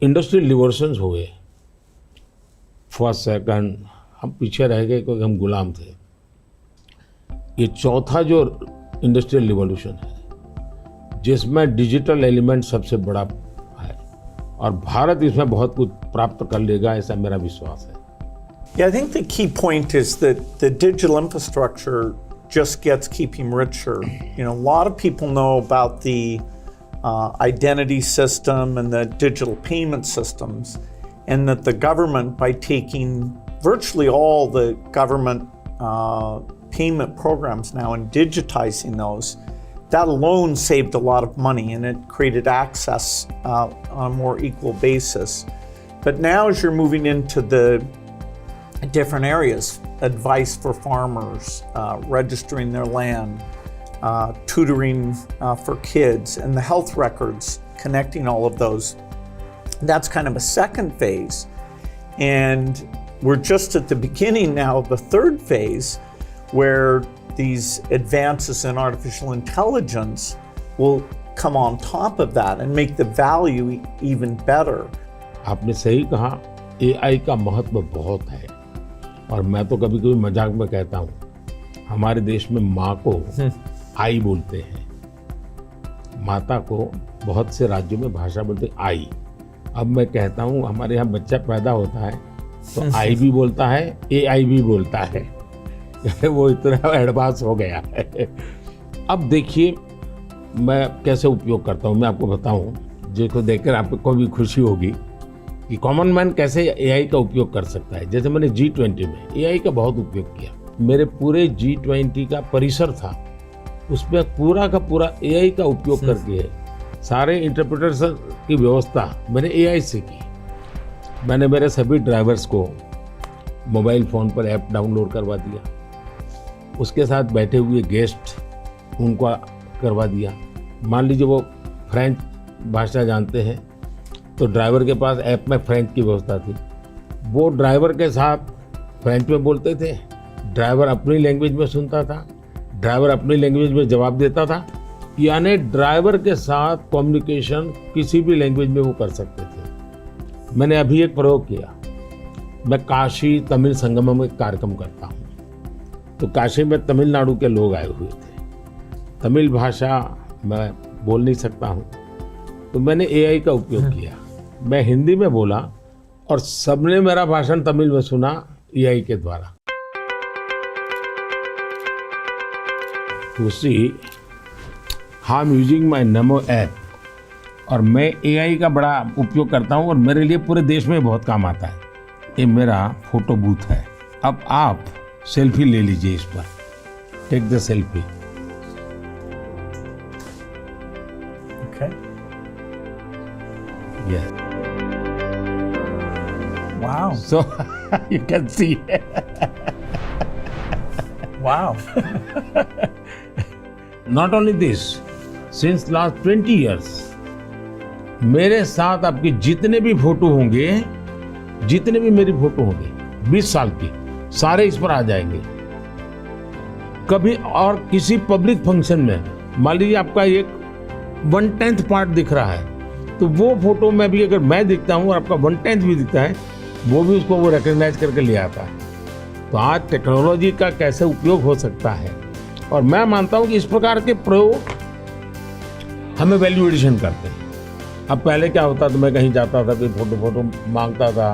Industrial revolutions हुए, first second, हम पीछे रह गए क्योंकि हम गुलाम थे। ये चौथा जो इंडस्ट्रियल रिवॉल्यूशन है जिसमें डिजिटल एलिमेंट सबसे बड़ा है और भारत इसमें बहुत कुछ प्राप्त कर लेगा, ऐसा मेरा विश्वास है। Yeah, I think the key point is that the digital infrastructure just gets keeping richer. You know, a lot of people know about the identity system and the digital payment systems, and that the government, by taking virtually all the government payment programs now and digitizing those, that alone saved a lot of money and it created access on a more equal basis. But now as you're moving into the different areas, advice for farmers, registering their land, tutoring for kids, and the health records, connecting all of those. That's kind of a second phase. And we're just at the beginning now of the third phase, where these advances in artificial intelligence will come on top of that and make the value even better. आपने सही कहा, AI का महत्व बहुत है और मैं तो कभी कभी मजाक में कहता हूँ, हमारे देश में माँ को आई बोलते हैं, माता को बहुत से राज्यों में भाषा बोलते हैं आई। अब मैं कहता हूँ हमारे यहाँ बच्चा पैदा होता है तो आई भी बोलता है, AI भी बोलता है। वो इतना एडवांस हो गया है। अब देखिए मैं कैसे उपयोग करता हूँ, मैं आपको बताऊँ, जिसको देखकर आपको भी खुशी होगी कि कॉमन मैन कैसे AI का उपयोग कर सकता है। जैसे मैंने G20 में AI का बहुत उपयोग किया, मेरे पूरे G20 का परिसर था, उसमें पूरा का पूरा AI का उपयोग करके सारे इंटरप्रिटेशन की व्यवस्था मैंने AI से की। मैंने मेरे सभी ड्राइवर्स को मोबाइल फ़ोन पर ऐप डाउनलोड करवा दिया, उसके साथ बैठे हुए गेस्ट उनको करवा दिया। मान लीजिए वो फ्रेंच भाषा जानते हैं तो ड्राइवर के पास ऐप में फ्रेंच की व्यवस्था थी, वो ड्राइवर के साथ फ्रेंच में बोलते थे, ड्राइवर अपनी लैंग्वेज में सुनता था, ड्राइवर अपनी लैंग्वेज में जवाब देता था, यानी ड्राइवर के साथ कम्युनिकेशन किसी भी लैंग्वेज में वो कर सकते थे। मैंने अभी एक प्रयोग किया, मैं काशी तमिल संगम में कार्यक्रम करता हूँ, तो काशी में तमिलनाडु के लोग आए हुए थे, तमिल भाषा मैं बोल नहीं सकता हूँ, तो मैंने AI का उपयोग किया, मैं हिंदी में बोला और सबने मेरा भाषण तमिल में सुना AI के द्वारा। दूसरी, I am using my NaMo app और मैं AI का बड़ा उपयोग करता हूँ और मेरे लिए पूरे देश में बहुत काम आता है। ये मेरा फोटो बूथ है। अब आप सेल्फी ले लीजिए, इस पर take the selfie. Okay. Yeah. Wow. So you can see. Wow. Not only this, since last 20 years, मेरे साथ आपके जितने भी फोटो होंगे, जितने भी मेरी फोटो होंगे 20 साल की, सारे इस पर आ जाएंगे। कभी और किसी पब्लिक फंक्शन में मान लीजिए आपका एक 1/10 पार्ट दिख रहा है, तो वो फोटो में भी अगर मैं दिखता हूँ और आपका 1/10 भी दिखता है, वो भी उसको वो रिकॉग्नाइज करके ले आता है। तो आज टेक्नोलॉजी का कैसे उपयोग हो सकता है, और मैं मानता हूँ कि इस प्रकार के प्रयोग हमें वैल्यू एडिशन करते हैं। अब पहले क्या होता था, मैं कहीं जाता था, कोई फोटो मांगता था,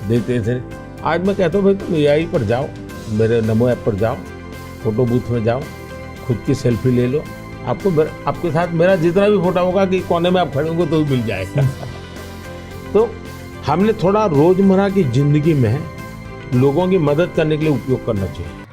देते थे। आज मैं कहता हूँ भाई तुम AI पर जाओ, मेरे नमो ऐप पर जाओ, फोटो बूथ में जाओ, खुद की सेल्फी ले लो, आपको आपके साथ मेरा जितना भी फोटो होगा कि कोने में आप खड़े होंगे तो भी मिल जाएगा। तो हमने थोड़ा रोजमर्रा की जिंदगी में लोगों की मदद करने के लिए उपयोग करना चाहिए।